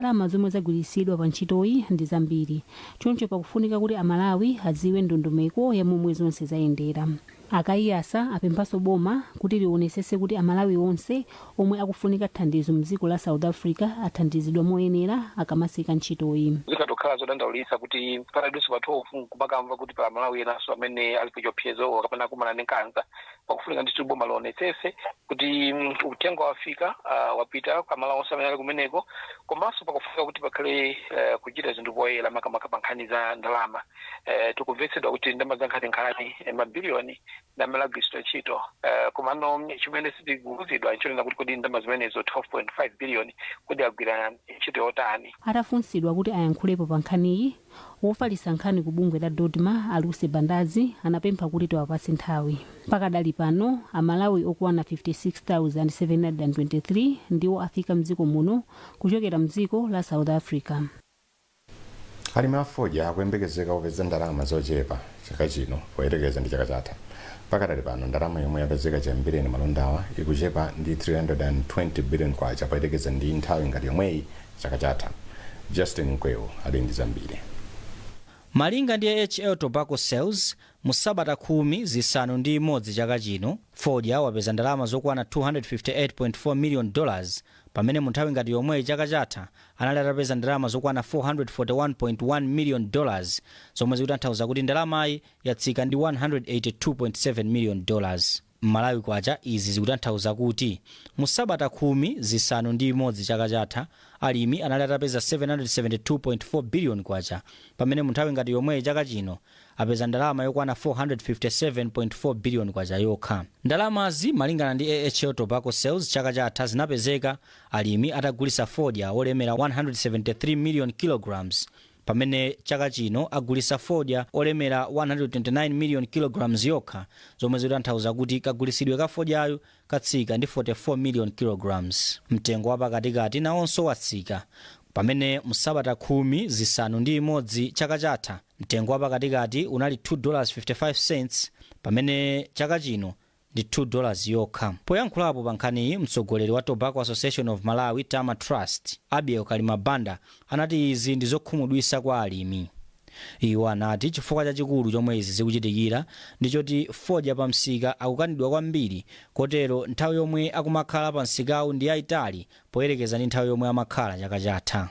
ndalama zomwe zagwiritsidwa pa ntchitoyi ndi zambiri, choncho pakufunika kuti amalawi adziwe ndondomeko ya momwe zonse zayendera. Akaiyasa apemphanso boma kuti lionetsetse kuti amalawi onse omwe akufunika thandizo mdziko la South Africa athandizidwa moyenera akamasika ntchitoyi. Zikatokhala zodandaulitsa kuti paradisi pathu kumakamva kuti pa amalawi enanso amene ali kuchiopsezo kapena akumana ndi nkhanza, pakufunika ndithu boma lionetsetse kuti uthenga wafika wapita kwa amalawi onse amene ali kumeneko, komanso pakufunika kuti pakhale kuchita zinthu poyera makamaka pa nkhani za ndalama. Tikumvetsedwa kuti ndalama za nkhaninkhani mabiliyoni namalagwiritsidwa ntchito, komano chimene sichikuwuzidwa nchonena kuti kodi ndalama zimenezo 12.5 biliyoni kodi agwira ntchito yotani. Atafunsidwa kuti ayankhulepo pa nkhaniyi, wofalitsa nkhani ku bungwe la Dodma Aluse Bandazi anapempha kuti tiwapatse nthawi. Pakadali pano amalawi okwana 56,723 ndiwo afika mdziko muno kuchokera mdziko la South Africa. Alimi afodya akuyembekezeka kupeza ndalama zochepa chaka chino poyerekeza ndi chaka chatha. Pakadali pano ndalama yomwe yapezeka chambireni malondawa ikuchepa ndi 320 billion kwacha poyerekeza ndi nthawi ngati yomweyi chaka chatha. Justin Nkwewo ali ndi zambiri. Malinga ndi HL Tobacco Sales mu sabata 11 chaka chino, fodya wapeza ndalama zokwana $258.4 million, pamene mu nthawi ngati yomweyi chaka chatha anali atapeza ndalama zokwana $441.1 million, zomwe zikutanthauza kuti ndalamayi yatsika ndi $182.7 million. Malawi kwacha izi zikutanthauza kuti mu sabata 11 chaka chatha alimi anali atapeza 772.4 billion kwacha, pamene mu nthawi ngati yomweyi chaka chino apeza ndalama yokwana 457.4 billion kwacha yokha. Ndalamazi malingana ndi AHL Tobacco Sales chaka chatha zinapezeka alimi atagulitsa fodya olemera 173 million kilograms, pamene chaka chino agulitsa fodya olemera 129 million kilograms yokha, zomwe zikutanthauza kuti kagulitsidwe ka fodyayo katsika ndi 44 million kilograms. Mtengo wapakatikati nawonso watsika, pamene mu sabata 11 chaka chatha mtengo wapakatikati unali $2.55, pamene chaka chino ndi $2 yokha. Poyankhulapo pa nkhaniyi, mtsogoleri wa Tobacco Association of Malawi Tama Trust Abiel Kalimabanda anati izi ndi zokhumudwitsa kwa alimi. Iwo anati chifukwa chachikulu chomwe izi zikuchitikira ndichoti fodya pa msika akukanidwa kwambiri, kotero nthawi yomwe akumakhala pa msikawu ndi yayitali poyerekeza ndi nthawi yomwe amakhala chaka chatha.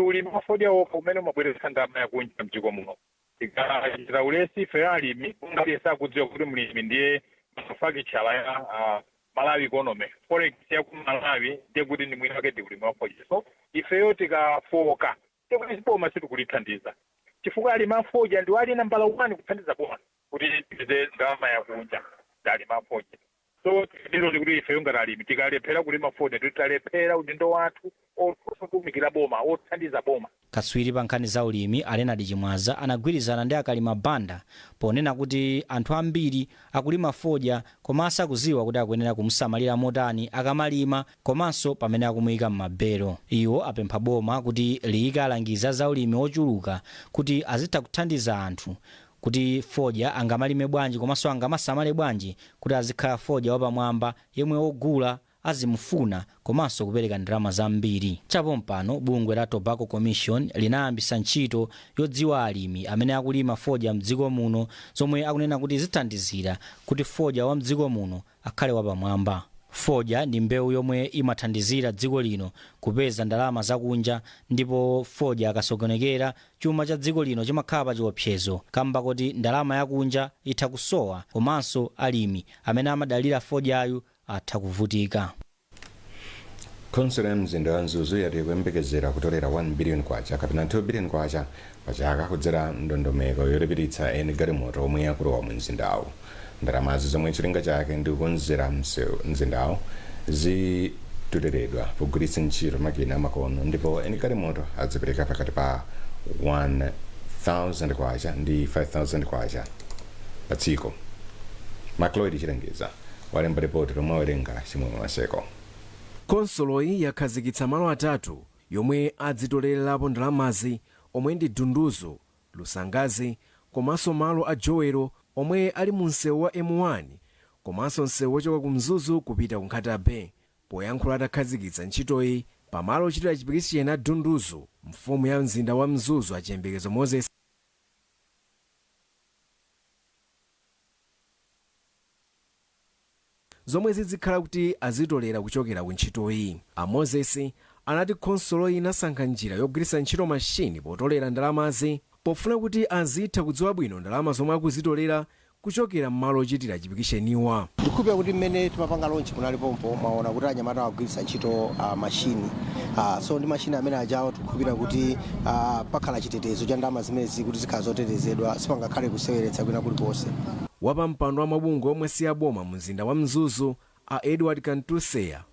Ulimi wa fodya wokha umene umabweretsa ndalama yakunja mdziko muno. Tikachita ulesi ife alimi ungapesa kudziwa kuti mlimi ndiye manufacturer ya Malawi economy. Forex ya ku Malawi ndiye kuti ndi mwini wake ndi ulimi wa fodya. So ifeyo tikafoka tikuti boma situkulithandiza. Chifukwa alimi a fodya ndi ali nambala 1 kuthandiza boma kuti tipeze ndalama yakunja ndi alimi a fodya. So ndilo kuti ifeyo ngati alimi tikalephera kulima fodya tutalephera udindo wathu otumikira boma othandiza boma. Katswiri pa nkhani za ulimi Alenadi Chimwaza anagwirizana ndi Akalimabanda ponena kuti anthu ambiri akulima fodya komanso akuziwa kuti akuyenera kumsamalira motani akamalima komanso pamene akumuyika m'mabero. Iwo apempha boma kuti liyike alangizi za ulimi ochuluka kuti azitha kuthandiza anthu kuti fodya angamalime bwanji komanso angamasamale bwanji kuti azikhala fodya wapamwamba yemwe ogula azimufuna komanso kupereka ndalama zambiri. Chapompano bungwe la Tobacco Commission linayambisa ntchito yodziwa alimi amene akulima fodya mdziko muno, zomwe akunena kuti zithandizira kuti fodya wa mdziko muno akhale wapamwamba. Fodya ndi mbewu yomwe imathandizira dziko lino kupeza ndalama zakunja, ndipo fodya akasokonekera chuma cha dziko lino chimakhala pa chiopsezo kamba kuti ndalama yakunja itha kusowa, komanso alimi amene amadalira fodyayu atha kuvutika. Konsolo mzinda wa Nzuzu yati kuyembekezera kutolera 1 billion kwacha kapena 2 billion kwacha pachaka kudzera ndondomeko yolepiritsa eni galimoto omwe akulowa mu mzindawo. Ndalamazi zomwe cholinga chake ndi kukonzera mzindawo zitoleredwa pogwiritsa ntchito makina amakono, ndipo eni galimoto azipereka pakati pa 1,000 kwacha ndi 5,000 kwacha pa tsiku. Macloyd Chilengeza walemba ripoti lomwe awerenga Chimwemwe Maseko. Konsoloyi yakhazikitsa malo atatu yomwe adzitolerapo ndalamazi omwe ndi Dunduzo, Lusangazi komanso malo a Jowero omwe ali mu msewu wa M1 komanso msewu wochoka ku Mzuzu kupita ku Nkhatabe. Poyankhula atakhazikitsa ntchitoyi, pamalo ochitira chipikisi ena Dunduzo. Mfumu ya mzinda wa Mzuzu achiyembekezo Moses zomwe zizikhala kuti azitolera kuchokera ku ntchitoyi. A Moses anati khonsolo inasankha njira yogwiritsa ntchito mashini potolera ndalamazi pofuna kuti azitha kudziwa bwino ndalama zomwe akuzitolera kuchokera m'malo ochitira chipikisheniwa. Ndikupira kuti mmene timapanga lonchi kunali pompo maona kuti anyamata agwiritsa ntchito mashini so ndi mashini amene ajawo tikupira kuti pakhala chitetezo cha ndalama zimene kuti zikhala zotetezedwa sipangakhale kuseweretsa kwina kulikonse. Wapampando wa mabungwe omwe si aboma mu mzinda wa Mzuzu a Edward Kantuseya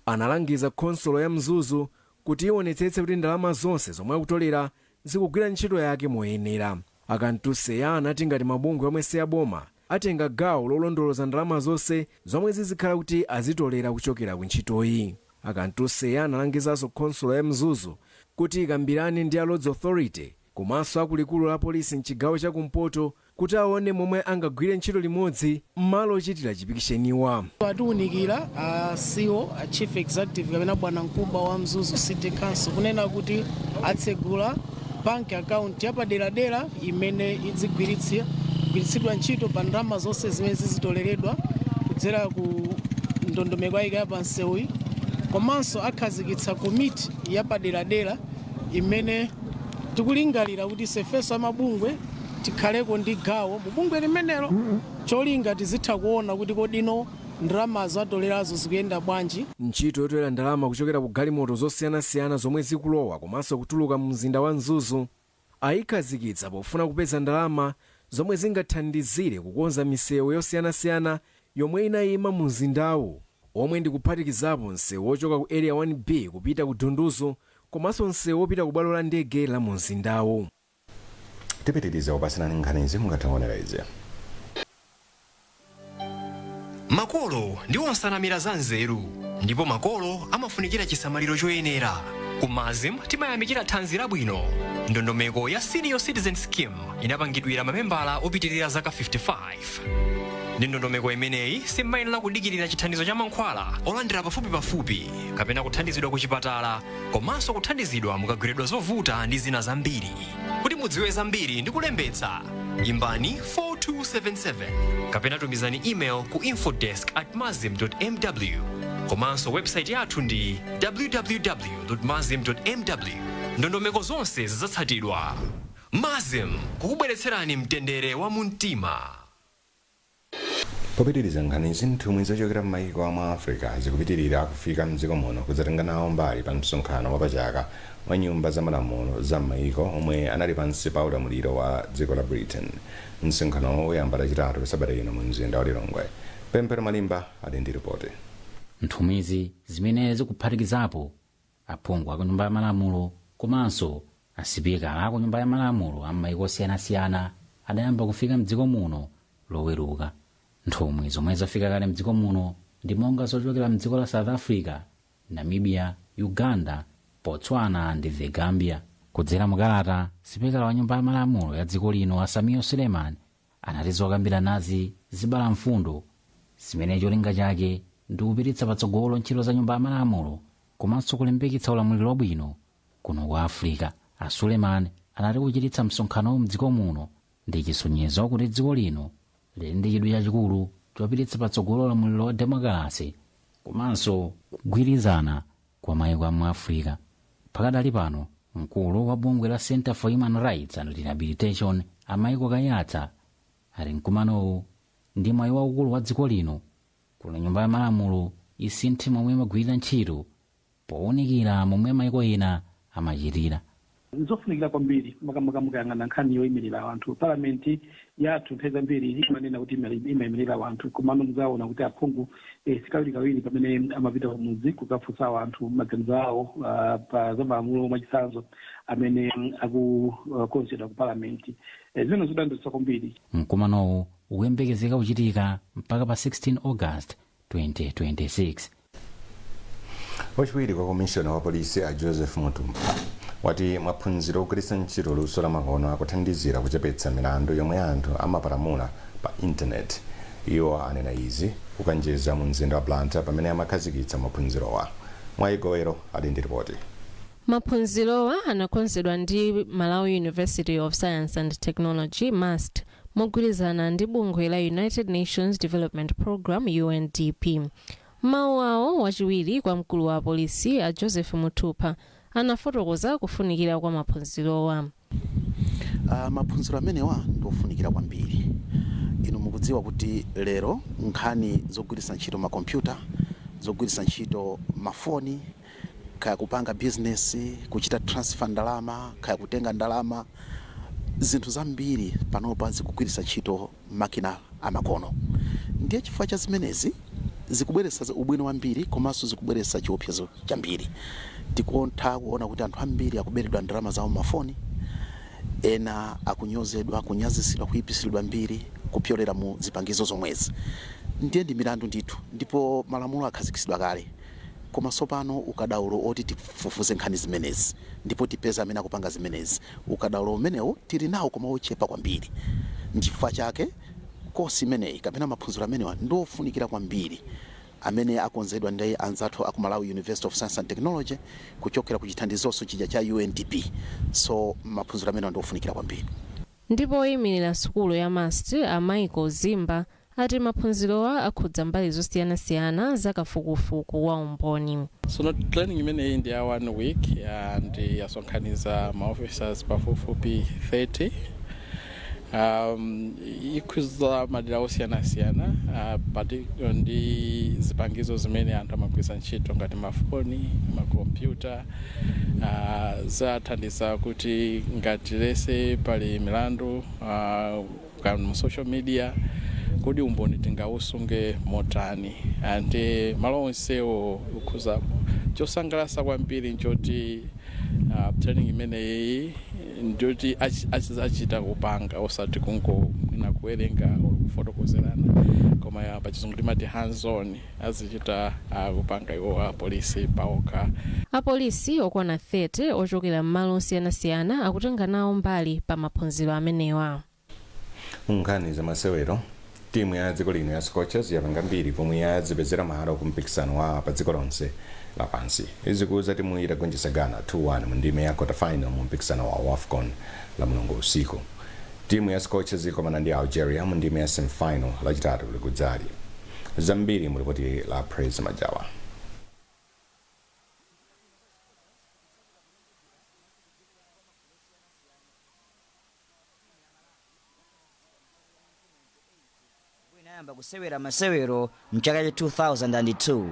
analangiza khonsolo ya Mzuzu kuti ionetsetse kuti ndalama zonse zomwe akutolera zikugwira ntchito yake moyenera. Akantuseya anati ngati mabungwe omwe si aboma atenga gawo lolondoloza ndalama zonse zomwe zizikhala kuti azitolera kuchokera ku ntchitoyi. Akantuseya analangizanso khonsolo ya Mzuzu kuti ikambirane ndi a Roads Authority komanso akulikulu la polisi mchigawo chakumpoto kuti aone momwe angagwire ntchito limodzi m'malo ochitira chipikisheniwa. Atiunikira CEO Chief Executive kapena bwana mkubwa wa Mzuzu City Council kunena kuti atsegula bank account yapaderadera imene idzigwiritsidwa ntchito pa ndalama zonse zimene zizitoleredwa kudzera ku ndondomeko ya pansewi, komanso akhazikitsa komiti yapaderadera imene tikulingalira kuti sefeso amabungwe tikhaleko ndi gawo mubungwe limenelo cholinga tizitha kuona kuti kodino ndalama zatolerazo zikuyenda bwanji. Ntchito yotolera ndalama kuchokera ku galimoto zosiyanasiyana zomwe zikulowa komanso kutuluka mu mzinda wa Mzuzu ayikhazikitsa pofuna kupeza ndalama zomwe zingathandizire kukonza misewu yosiyanasiyana yomwe inayima mu mzindawu, omwe ndikuphatikizapo msewu wochoka ku area 1B kupita ku Dunduzo komanso msewu wopita ku bwalo la ndege la mu mzindawu. Tipitiriza kupasirani nkhanizi mungathaonera izi. Makolo ndiwo nsanamira za nzeru, ndipo makolo amafunikira chisamaliro choyenera. Ku Mazim timayamikira thanzi labwino. Ndondomeko ya Senior Citizen Scheme inapangidwira mamembala opitirira zaka 55. Ndi ndondomeko imeneyi simayenera kudikirira chithandizo cha mankhwala olandira pafupi kapena kuthandizidwa ku chipatala komanso kuthandizidwa mukagwiridwa zovuta ndi zina zambiri. Kuti mudziwe zambiri ndi kulembetsa, imbani 4277 kapena tumizani email ku info-desk@mazim.mw. komanso website yathu ndi www.mazim.mw. ndondomeko zonse zidzatsatidwa. Mazim kukubweretserani mtendere wa mumtima. Popitiriza nkhanizi, nthumwi zochokera m'mayiko a Africa zikupitirira kufika mdziko muno kudzatenga nawo mbali pa msonkhano wapachaka wa nyumba za malamulo za m'mayiko omwe anali pansi pa ulamuliro wa dziko la Britain. Msonkhano uyamba lachitatu sabata ino mu mzinda wa Lilongwe. Pempero Malimba ali ndi ripoti. Nthumwizi zimene zikuphatikizapo aphungu a nyumba ya malamulo komanso asipika a nyumba ya malamulo a m'mayiko osiyanasiyana adayamba kufika mdziko muno loweruka. Nthumwi zomwe zafika kale mdziko muno ndi monga zochokera mdziko la South Africa, Namibia, Uganda, Botswana ndi the Gambia. Kudzera mukalata, sipikala wa nyumba ya malamulo ya dziko lino Asamiyo Suleiman anati zokambira nazi zibala mfundo zimene cholinga chake ndi kupititsa patsogolo ntchito za nyumba ya malamulo komanso kulimbikitsa ulamuliro wabwino kuno kwa Africa. A Suleiman anati kuchititsa msonkhano mdziko muno ndi chisonyezo kuti dziko lino lili ndi chidwi chachikulu chopititsa patsogolo ulamuliro wa demokrasi komanso kugwirizana kwa mayiko mu Africa. Pakadali pano mkulu wa bungwe la Center for Human Rights and Rehabilitation amayiko kayatsa ali mkumanowu ndi mwayi waukulu wa dziko lino kuna nyumba ya malamulo isinthe momwe imagwirira ntchito powunikira momwe mayiko ena amachitira. Nzofunikira kwambiri mukamuyang'ana nkhani yoyimirira anthu. Palamenti yathu nthawi zambiri imanena kuti imayimirira anthu, komano muzaona kuti aphungu sikawirikawiri pamene amapita pamudzi kukafunsa anthu maganizo awo pa za malamulo mwachitsanzo amene akukonzedwa ku palamenti. Zino zidandutsa kwambiri. Mkumanowu ukuyembekezeka kuchitika mpaka pa 16 August 2026. Wachiwiri kwa komishona wa polisi a Joseph Mutumba wati maphunziro ogwiritsa ntchito luso la makono akuthandizira kuchepetsa milandu yomwe anthu amapalamula pa intaneti. Iwo anena izi kukanjeza mu mzinda wa Blantyre pamene amakhazikitsa maphunzirowa. Mwaigowero ali ndi ripoti. Maphunzirowa anakonzedwa ndi Malawi University of Science and Technology MUST mogwirizana ndi bungwe la United Nations Development Program UNDP. Mawu awo wachiwiri kwa mkulu wa polisi a Joseph Mutupa anafotokoza kufunikira kwa maphunzirowa. Maphunziro amenewa ndofunikira kwambiri. Inu mukudziwa kuti lero nkhani zogwiritsa ntchito makompyuta, zogwiritsa ntchito mafoni, kaya kupanga business, kuchita transfer ndalama, kaya kutenga ndalama, zinthu zambiri panopa zikugwiritsa ntchito makina amakono. Ndiye chifukwa cha zimenezi zikubweretsa ubwino wambiri komanso zikubweretsa chiopsezo chambiri. Tikuona kuti anthu ambiri akuberedwa ndalama zawo mafoni, ena akunyozedwa, kunyazisidwa, kuipisidwa mbiri kupyolera mu zipangizo zomwezi. Ndiye ndi milandu ndithu, ndipo malamulo akhazikitsidwa kale. Koma sopano ukadaulo oti tifufuze nkhani zimenezi ndipo tipeza amene akupanga zimenezi. Ukadaulo umenewo tili nawo koma ochepa kwambiri. N'chifukwa chake kosi imeneyi kapena maphunziro amenewa ndofunikira kwambiri amene akonzedwa ndi anzathu aku Malawi University of Science and Technology kuchokera ku chithandizonso chija cha UNDP. So maphunziro amenewa ndofunikira kwambiri. Ndipo oyimirira sukulu ya MUST a Michael Zimba ati maphunzirowa akhudza mbali zosiyanasiyana za kafukufuku wa umboni. So training imeneyi ndi ya 1 week and yasonkhaniza ma-officers pafupifupi 30. Ikhuza madera osiyanasiyana ndi zipangizo zimene anthu amagwiritsa ntchito ngati mafoni, makompyuta, zathandiza kuti ngati lese pali milandu mu social media kuti umboni tingausunge motani. Ande malo onsewo ukhuza chosangalatsa kwambiri nchoti training imeneyi ndoti achita kupanga osati kungo mwina kuwerenga kufotokozerana koma pachizungu timati hands on azichita kupanga iwo apolisi paokha. Apolisi okwana 30 ochokera m'malo osiyanasiyana akutenga nawo mbali pa maphunziro amenewa. Nkhani za masewero, timu ya dziko lino ya Scorchers yapanga mbiri pomwe yazipezera malo ku mpikisano wa pa dziko lonse lapansi. Izikuza timu itagonjetsa Ghana 2-1 mu ndime ya quarter final mu mpikisano wa WAFCON la Mulungu usiku. Timu ya Scorchers ikomana ndi Algeria mu ndime ya semi-final lachitatu likudzali. Zambiri mu ripoti la Praise Majawa. Kusewera masewero mchaka cha 2002.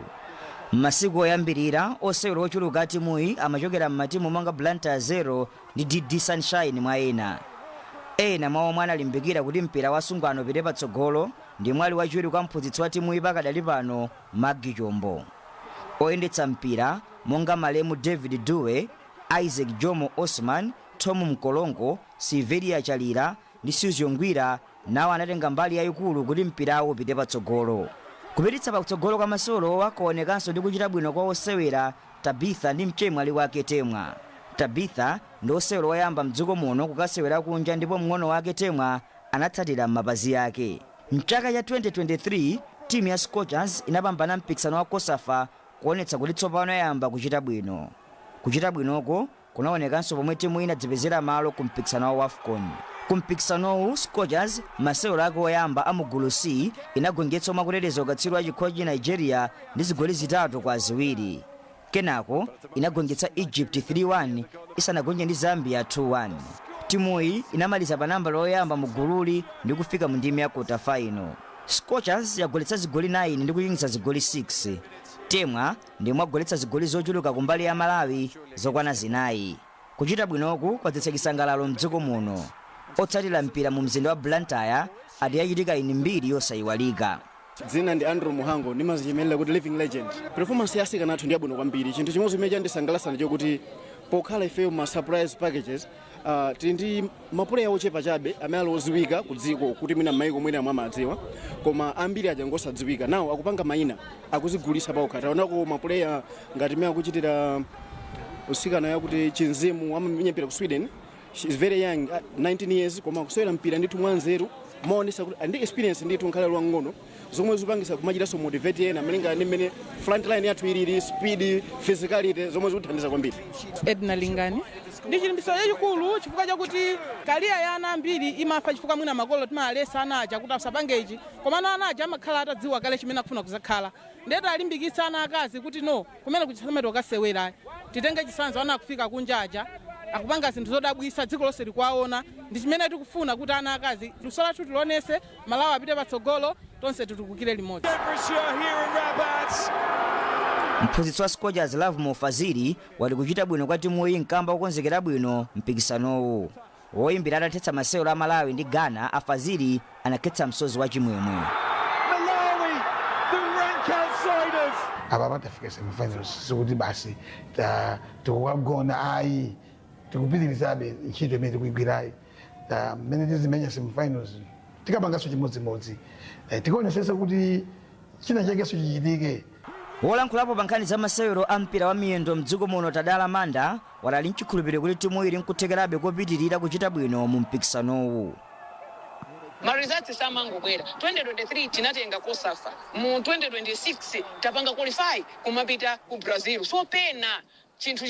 Masiku oyambirira osewera ochuluka timuyi amachokera m'matimu monga Blantyre 0 ndi DD Sunshine mwa ena mwa omwe analimbikira kuti mpira wa sungano upite patsogolo ndi mwali wachiwiri kwa mphunzitsi wa timuyi pakadali pano Maggie Chombo. Oyendetsa mpira monga malemu David Due, Isaac Jomo Osman, Tom Mkolongo, Silveria Chalira ndi Suzy Ngwira nawo anatenga mbali yayikulu kuti mpirawo upite patsogolo. Kupititsa patsogolo kwa masewero wakuonekanso ndi kuchita bwino kwa osewera Tabitha ndi mchemwali wake Temwa. Tabitha ndi osewera woyamba mdziko muno kukasewera kunja ndipo mng'ono wake Temwa anatsatira m'mapazi yake. Mchaka cha 2023 timu ya Scorchers inapambana mpikisano wa Kosafa kuonetsa kuti tsopano yayamba kuchita bwino. Kuchita bwinoko kunaonekanso pomwe timu inadzipezera malo ku mpikisano wa WAFCON. Kumpikisanowu Scorchers masewero ake oyamba amugulu C inagonjetsa makuteteza ukatswiri wa chikhochi Nigeria ndi zigoli 3-2. Kenako inagonjetsa Egypt 3-1 isanagonje ndi Zambia 2-1. Timuyi inamaliza pa namba loyamba mugululi ndi kufika mu ndime ya quarter final. Scorchers yagoletsa zigoli 9 ndi kuyingitsa zigoli 6. Temwa ndi mwagoletsa zigoli zochuluka kumbali ya Malawi zokwana zinayi. Kuchita bwinoku kwadzetsa chisangalalo mdziko muno. Otsatira mpira mu mzinda wa Blantyre ati yachitika ini mbiri yosayiwalika. Dzina ndi Andrew Muhango ndimazichemelera kuti living legend. Performance ya Sika nathu ndi yabwino kwambiri. Chinthu chimodzi chimene chandisangalatsa ndicho kuti pokhala ife ma surprise packages tili ndi mapuleya ochepa chabe amene aloziwika ku dziko kuti mwina maiko mwina amwe amadziwa koma ambiri aja ngosadziwika nawo akupanga mayina akuzigulitsa paokha. Taonako mapuleya ngati mmene akuchitira usikana yakuti Chinzimu amamenye mpira ku Sweden. She is very young, 19 years, koma kusewera mpira ndithu mwanzeru maonesa kuti ndi experience ndithu nkhala lwang'ono zomwe zipangisa kumachitanso motivate ena malingana ndi mmene frontline yathu ilili speed physicality zomwe zikuthandiza kwambiri. Edna Lingani ndi chilimbikitso chachikulu chifukwa chakuti kariya ya ana ambiri imafa chifukwa mwina makolo timalesa ana aja kuti asapange ichi komano ana aja amakhala atadziwa kale chimene akufuna kuzakhala ndete alimbikitsa ana akazi kuti no kumene kuchisamati wakasewera titenge chisanzo ana akufika kunja aja akupanga zinthu zodabwisa dziko lonse likuwaona ndi chimene tikufuna kuti ana akazi luso lathu tilonese Malawi apite patsogolo tonse titukukire limodzi. mphunzitsi wa Scorchers Love Mofaziri wali kuchita bwino kwa timu iyi mkamba kukonzekera bwino mpikisanowu. Woyimbira atathetsa masewero a Malawi ndi Ghana, Afaziri anakhetsa msozi wa chimwemwe. Malawi, the rank outsiders. Aba batafika semifinals sikuti basi tikugona ayi tikupitirizabe ntchito imene tikuyigwirayi mmene tizimenya semifinals tikapanganso chimodzimodzi tikaonesesa kuti china chakenso chichitike. Wolankhulapo pa nkhani za masewero a mpira wa miyendo mdziko muno Tadala Manda walali nchikhulupiriro kuti timu ili nkuthekerabe kopitirira kuchita bwino mu mpikisanowu. Marizatsi samangobwera 2023 tinatenga kosafa mu 2026 tapanga qualify kumapita ku Brazil so pena chinthu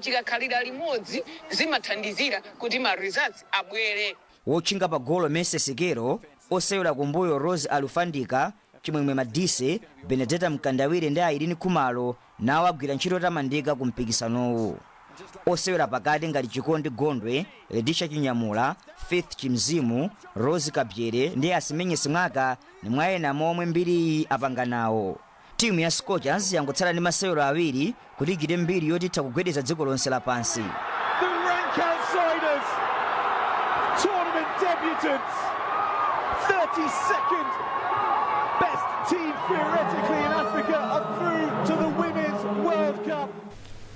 chikakhalira limodzi zimathandizira kuti marizatsi abwere. Wotchinga pa golo Mese Sikero, osewera kumbuyo Rose Alufandika, Chimwemwe Madise, Benedetta Mkandawire ndi Irene Khumalo nawo agwira ntchito tamandika ku mpikisanowu. Osewera pakati ngati Chikondi Gondwe, Ledisha Chinyamula, Faith Chimzimu, Rose Kabyere ndi Asimenye Simwaka ni mwaena momwe mbiri apanganawo. Timu ya Scorchers yangotsala ndi masewero awiri kuti igire mbiri yotitha kugwedeza dziko lonse lapansi. The rank outsiders, tournament debutants, 32nd best team theoretically in Africa are through to the Women's World Cup.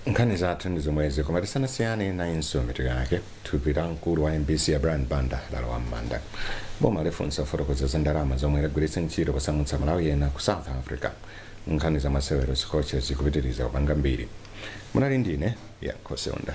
Nkhani zathu ndi zomwezi koma tisanasiyane na insomito yake tupita mkulu wa MBC ya Brian Banda lalowa m'manda. Boma lifunsa fotokoza za ndalama zomwe lagwiritsa ntchito kusamutsa Malawi ena ku South Africa. Nkhani za masewero Scorchers zikupitiriza kupanga mbiri. Munali ndine ya Khoseunda.